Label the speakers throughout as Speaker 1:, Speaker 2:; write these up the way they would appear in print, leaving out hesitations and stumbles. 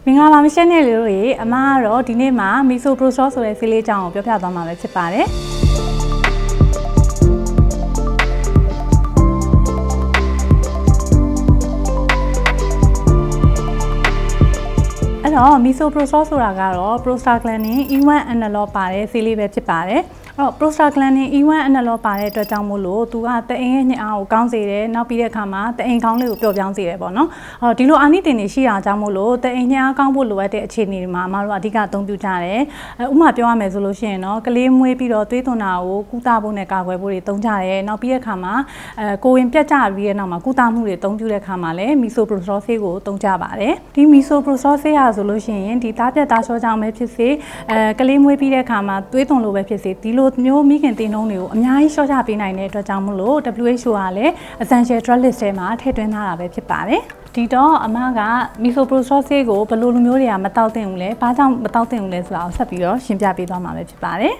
Speaker 1: မင်္ဂလာပါမရှင်းနေလေတို့ရေအမကတော့ဒီနေ့မှာမီဆိုပရိုစတောဆိုတဲ့ဆေးလေးအကြောင်းကိုပြောပြသွားမှာပဲဖြစ်ပါတယ်အဲ့တော့မီဆိုပရိုစတောဆိုတာကတော့ prostaglandin E1 analog ပါတဲ့ဆေးလေးပဲဖြစ်ပါတယ်အဲ့တော့ prostaglandin E1 analog ပါတဲ့အတွက်ကြောင့်မို့လို့သူကတအိမ်ရဲ့ညအားကိုကောင်းစေတယ်နောက်ပြီးတဲ့အခါမှာတအိမ်ကောင်းလေးကိုပျော့ပြောင်းစေတယ်ပေါ့နော်အဲ့တော့ဒီလိုအာနိသင်တွေရှိတာကြောင့်မို့လို့တအိမ်ညအားကောင်းဖို့လိုအပ်တဲ့အခြေအနေတွေမှာအမတို့အဓိကအသုံးပြုကြတယ်ဥပမာပြောရမယ်ဆိုလို့ရှိရင်တော့ကလေးမွေးပြီးတော့သွေးသွန်တာကိုကုသဖို့နဲ့ကာကွယ်ဖို့တွေသုံးကြတယ်နောက်ပြီးတဲ့အခါမှာကိုဝင်ပြတ်ကျပြီးတဲ့နောက်မှာကုသမှုတွေသုံးပြုတဲ့အခါမှာလည်းမီဆိုပရိုစတောဆေးကိုသုံးကြပါတယ်ဒီမီဆိုပရိုစတောဆေးရဆိုလို့ရှိရင်ဒီသားပြတ်သားလျှောကြောင့်ပဲဖြစ်စေကလေးမွေးပြီးတဲ့အခါမှာသွေးသွန်လိုပဲဖြစ်စေဒီလိုမျိုးမိခင်တင်းနှုံးတွေကိုအများကြီးလျှော့ချပေးနိုင်တဲ့အတွက်ကြောင့်မို့လို့ WHO ကလည်း essential drug list ထဲမှာထည့်သွင်းထားတာပဲဖြစ်ပါတယ်ဒီတော့အမကမီဆိုပရိုစတောဆေးကိုဘယ်လိုလူမျိုးတွေကမတောက်သင့်ဘူးလဲဘာကြောင့်မတောက်သင့်ဘူးလဲဆိုတာကိုဆက်ပြီးတော့ရှင်းပြပေးသွားမှာပဲဖြစ်ပါတယ်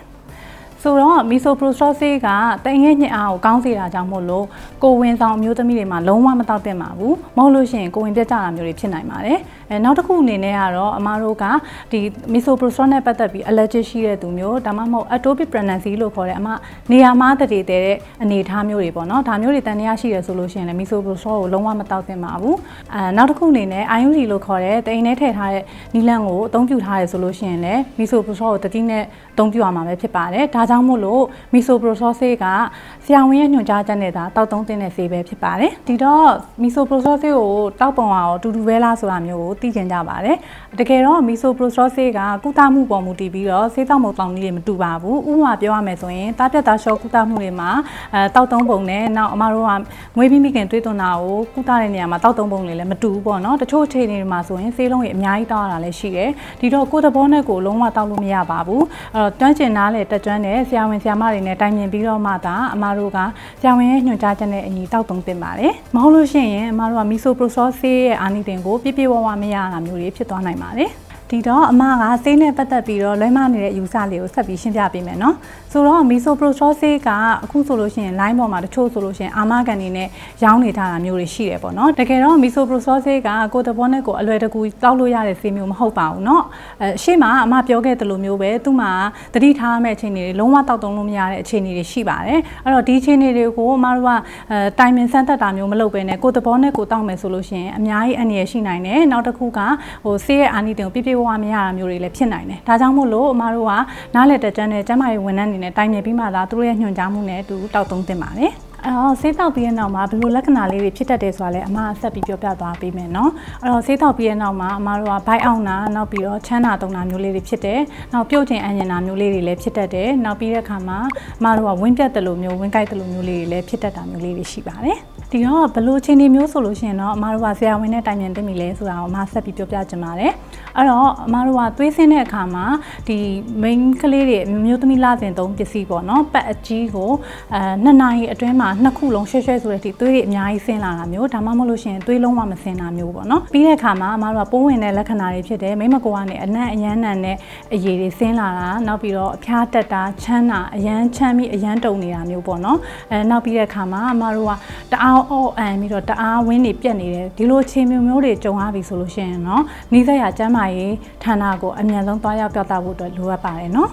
Speaker 1: ဆိုတော့မီဆိုပရိုစတောဆေးကတအိမ်ရဲ့ညအားကိုကောင်းစေတာကြောင့်မို့လို့ကိုဝင်ဆောင်အမျိုးသမီးတွေမှာလုံးဝမတောက်သင့်ပါဘူးမဟုတ်လို့ရှိရင်ကိုဝင်ပြတ်ကျတာမျိုးတွေဖြစ်နိုင်ပါတယ်နောက်တစ်ခုအနေနဲ့ကတော့အမတို့ကဒီမီဆိုပရိုစတောနဲ့ပတ်သက်ပြီး allergic ရှိတဲ့သူမျိုးဒါမှမဟုတ် atopic pregnancy လို့ခေါ်တဲ့အမနေရာမှာတည်တဲ့အနေအထားမျိုးတွေပေါ့နော်ဒါမျိုးတွေတန်တရားရှိရဆိုလို့ရှိရင်လည်းမီဆိုပရိုစတောကိုလုံးဝမတောက်သင့်ပါဘူးနောက်တစ်ခုအနေနဲ့ IUD လို့ခေါ်တဲ့တအိမ်ထဲထည့်ထားတဲ့နီလန့်ကိုအသုံးပြုထားရဆိုလို့ရှိရင်လည်းမီဆိုပရိုစတောကိုတတိနဲ့အသုံးပြုရမှာပဲဖြစ်ပါတယ်ဒါကြောင့်မို့လို့မီဆိုပရိုစတောဆေးကဆရာဝန်ရဲ့ညွှန်ကြားချက်နဲ့သာတောက်သုံးသင့်တဲ့ဆေးပဲဖြစ်ပါတယ်ဒီတော့မီဆိုပရိုစတောဆေးကိုတောက်ပုံအောင်တူတူပဲလားဆိုတာမျိုးကိုသိကျင်ကြပါတယ်တကယ်တော့မီဆိုပရိုစတောဆေးကကုသမှုပေါ်မူတည်ပြီးတော့ဆေးတောက်မှုပေါင်းနည်းတွေမတူပါဘူးဥပမာပြောရမယ်ဆိုရင်သားပြတ်သားလျှောကုသမှုတွေမှာတောက်သုံးပုံနဲ့နောက်အမတို့ကမွေးပြီးမိခင်သွေးသွန်တာကိုကုသတဲ့နေရာမှာတောက်သုံးပုံတွေလည်းမတူဘူးပေါ့နော်တချို့အခြေအနေတွေမှာဆိုရင်ဆေးလုံးတွေအများကြီးတောက်ရတာလည်းရှိတယ်ဒီတော့ကိုယ်သဘောနဲ့ကိုလုံးဝတောက်လို့မရပါဘူးအဲ့တော့တွန်းကျင်နားလေတက်ကျွမ်းတဲ့ဆရာဝန်ဆရာမတွေနဲ့တိုင်ပင်ပြီးတော့မှသာအမတို့ကဆရာဝန်ရဲ့ညွှန်ကြားချက်နဲ့အညီတောက်သုံးသင့်ပါတယ်မဟုတ်လို့ရှိရင်အမတို့ကမီဆိုပရိုစတောဆေးရဲ့အာနိသင်ကိုပြည့်ပြည့်ဝဝမရတာမျိုးတွေဖြစ်သွားနိုင်ပါတယ်ဒီတော့အမကဆေးနဲ့ပတ်သက်ပြီးတော့လွဲမှားနေတဲ့အယူဆလေးကိုဆက်ပြီးရှင်းပြပေးမယ်နော်ဆိုတော့မီဆိုပရိုစတောဆေးကအခုဆိုလို့ရှိရင် line ပေါ်မှာတချို့ဆိုလို့ရှိရင်အာမခံနေနဲ့ရောင်းနေထားတာမျိုးတွေရှိတယ်ပေါ့နော်တကယ်တော့မီဆိုပရိုစတောဆေးကကိုယ်တဘောနဲ့ကိုအလွယ်တကူတောက်လို့ရတဲ့ဆေးမျိုးမဟုတ်ပါဘူးเนาะရှေ့မှာအမပြောခဲ့သလိုမျိုးပဲသူ့မှာတတိထားမဲ့အခြေအနေတွေလုံးဝတောက်သုံးလို့မရတဲ့အခြေအနေတွေရှိပါတယ်အဲ့တော့ဒီအခြေအနေတွေကိုအမတို့ကတိုင်ပင်စမ်းသပ်တာမျိုးမလုပ်ဘဲနဲ့ကိုယ်တဘောနဲ့ကိုတောက်မယ်ဆိုလို့ရှိရင်အများကြီးအန္တရာယ်ရှိနိုင်တယ်နောက်တစ်ခုကဆေးရဲ့အာနိသင်ကိုပြည့်ပြည့်ဝဝမရတာမျိုးတွေလည်းဖြစ်နိုင်တယ်ဒါကြောင့်မို့လို့အမတို့ကနားလည်တက်ကြတဲ့ကျန်းမာရေးဝန်ထမ်းတွေနဲ့တိုင်ပင်ပြီးမှသာသူတို့ရဲ့ညွှန်ကြားမှုနဲ့သူတောက်သုံးသင့်ပါတယ်အဲ့တော့ဆေးတောက်ပြီးတဲ့နောက်မှာဘယ်လိုလက္ခဏာလေးတွေဖြစ်တတ်တယ်ဆိုတာလည်းအမဆက်ပြီးပြောပြသွားပေးမယ်နော်အဲ့တော့ဆေးတောက်ပြီးတဲ့နောက်မှာအမတို့ကဘိုက်အောင်တာနောက်ပြီးတော့ချမ်းသာတုံတာမျိုးလေးတွေဖြစ်တယ်နောက်ပြုတ်ကျင်အန်ရင်တာမျိုးလေးတွေလည်းဖြစ်တတ်တယ်နောက်ပြီးတဲ့အခါမှာအမတို့ကဝင်းပြတ်တယ်လို့မျိုးဝင်းကိုက်တယ်လို့မျိုးလေးတွေလည်းဖြစ်တတ်တာမျိုးလေးတွေရှိပါတယ်ဒီတော့ဘယ်လိုအခြေအနေမျိုးဆိုလို့ရှိရင်တော့အမတို့ကဆရာဝန်နဲ့တိုင်ပင်သင့်ပြီလဲဆိုတာကိုအမဆက်ပြီးပြောပြချင်ပါတယ်အဲ့တော့အမတို့ကသွေးဆင်းတဲ့အခါမှာဒီ main ကလေးတွေမျိုးသမီးလာစဉ်သုံးပစ္စည်းပေါ့နော်ပတ်အကြီးကို2 နာရီအတွင်းမှာ2 ခုလုံးရွှဲရွှဲဆိုတဲ့အထိသွေးတွေအများကြီးဆင်းလာတာမျိုးဒါမှမဟုတ်လို့ရှိရင်သွေးလုံးဝမဆင်းတာမျိုးပေါ့နော်ပြီးတဲ့အခါမှာအမတို့ကပိုးဝင်တဲ့လက္ခဏာတွေဖြစ်တယ်မိမကိုကနေအနံ့အယမ်းနံနဲ့အရည်တွေဆင်းလာတာနောက်ပြီးတော့အဖျားတက်တာချမ်းတာအယမ်းချမ်းပြီးအယမ်းတုံနေတာမျိုးပေါ့နော်နောက်ပြီးတဲ့အခါမှာအမတို့ကတအားအော့အန်ပြီးတော့တအားဝင်းတွေပြက်နေတယ်ဒီလိုအခြေမျိုးမျိုးတွေကြုံရပြီဆိုလို့ရှိရင်เนาะနှီးစက်ရကျန်းမာရေးဌာနကိုအမြန်ဆုံးသွားရောက်ပြသဖို့အတွက်လိုအပ်ပါတယ်เนาะ